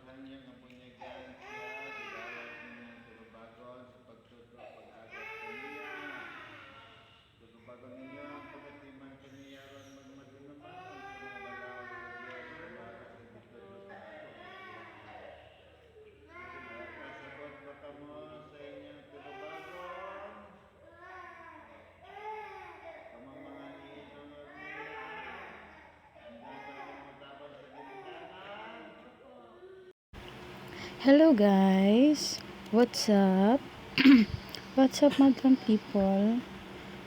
kanyang kapunyagan siya, didawat niya tulubagon sa pagtutlo pag-agat kaniya. Tulubagon ninyo ang pagkatiman kaniya ron magmadunaman sa mga balaw sa Diyos kumara sa bitutlo sa kasabot ba kamo sa inyong tulubagon? Pamamangani ang agmina, hanggang sa matabang sa ginikanan. Hello guys, what's up? What's up madlang people?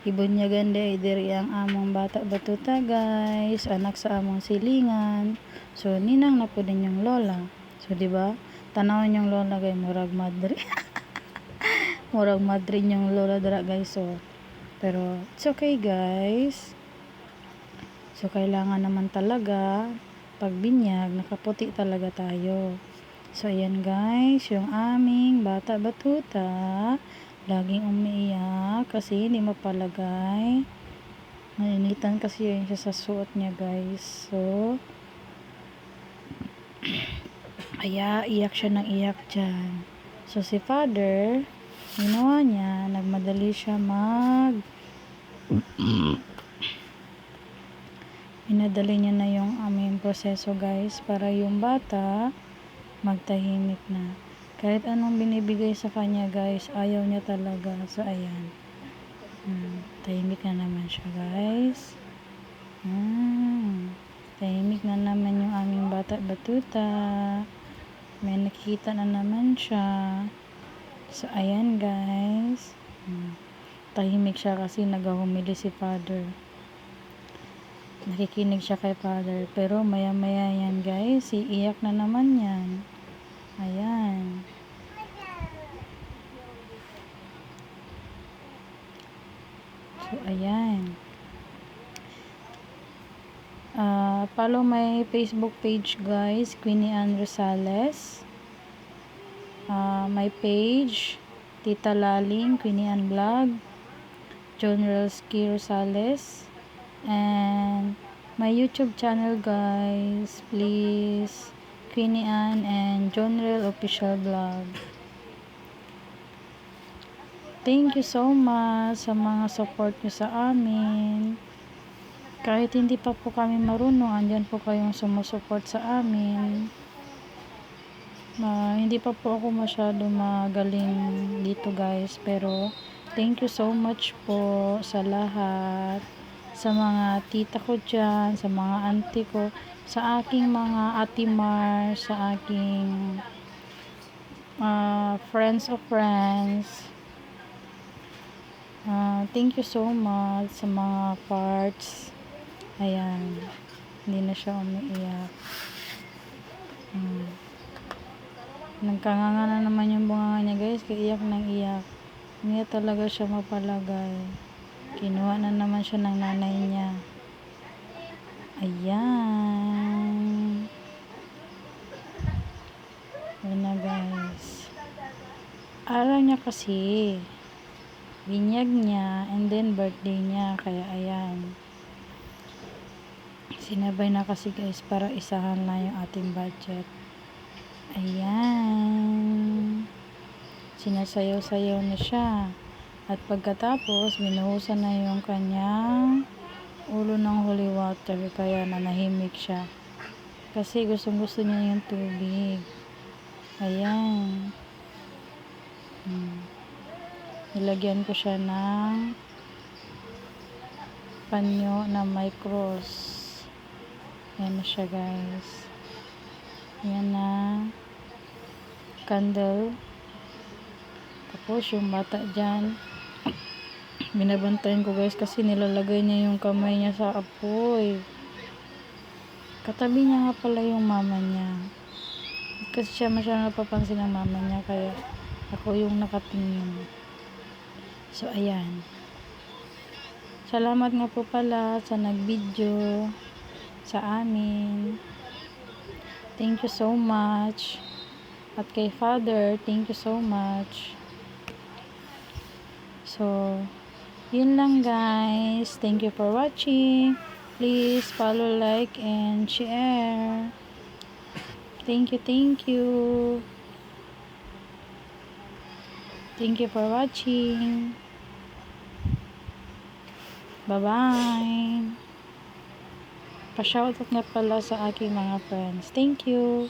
Ibunyagan diri ang among bata batuta guys, anak sa among silingan. So ninang na po din yung lola. So di ba? Tanawon yung lola guys, murag madre. Murag madre yung lola dira guys. So pero it's okay guys. So kailangan naman talaga pagbinyag nakaputi talaga tayo. So, ayan guys, yung aming bata batuta, laging umiiyak kasi hindi mapalagay. Nainitan kasi yun siya sa suot niya guys. So, iyak siya ng iyak dyan. So, si father, ginawa niya, nagmadali siya Minadali niya na yung aming proseso guys para yung bata magtahimik na. Kahit anong binibigay sa kanya guys, ayaw niya talaga. So ayan. Tahimik na naman siya guys. Tahimik na naman yung aming bata batuta. May nakikita na naman siya. So ayan guys. Tahimik siya kasi nagahumili si father. Nakikinig siya kay father. Pero maya maya yan guys, iiyak na naman yan. Ayan. So, ayan. Follow my Facebook page guys, Queenie Ann Rosales. My page, Tita Laling, Queenie Ann Vlog, John Relski Rosales. And my YouTube channel guys, please, Queenie Ann and John Rel Official Vlog. Thank you so much sa mga support nyo sa amin. Kahit hindi pa po kami marunong, andyan po kayong sumusupport sa amin. Hindi pa po ako masyado magaling dito guys, pero thank you so much po sa lahat. Sa mga tita ko dyan, sa mga auntie ko, sa aking mga atimar, sa aking friends of friends. Thank you so much sa mga parts. Ayan, hindi na siya umiiyak. Nagkanganga na naman yung bunganga niya guys, kaya iyak ng iyak. Hindi talaga siya mapalagay. Kinuha na naman siya ng nanay niya. Ayan. Ayan na guys. Araw niya kasi. Binyag niya and then birthday niya. Kaya ayan. Sinabay na kasi guys para isahan lang yung ating budget. Ayan. Sinasayaw-sayaw na siya. At pagkatapos, binuhusan na yung kanyang ulo ng holy water. Kaya nanahimik siya. Kasi gustong-gusto niya yung tubig. Ayan. Nilagyan ko siya ng panyo na may cross. Ayan na siya guys. Ayan na. Candle. Tapos yung bata dyan, binabantayan ko guys kasi nilalagay niya yung kamay niya sa apoy. Katabi niya nga pala yung mama niya. Kasi siya masyadong napapansin ng mama niya, kaya ako yung nakatingin. So ayan. Salamat nga po pala sa nag-video sa amin. Thank you so much. At kay Father, thank you so much. So, yun lang guys. Thank you for watching. Please follow, like, and share. Thank you, thank you. Thank you for watching. Bye-bye. Pa-shoutout nga pala sa aking mga friends. Thank you.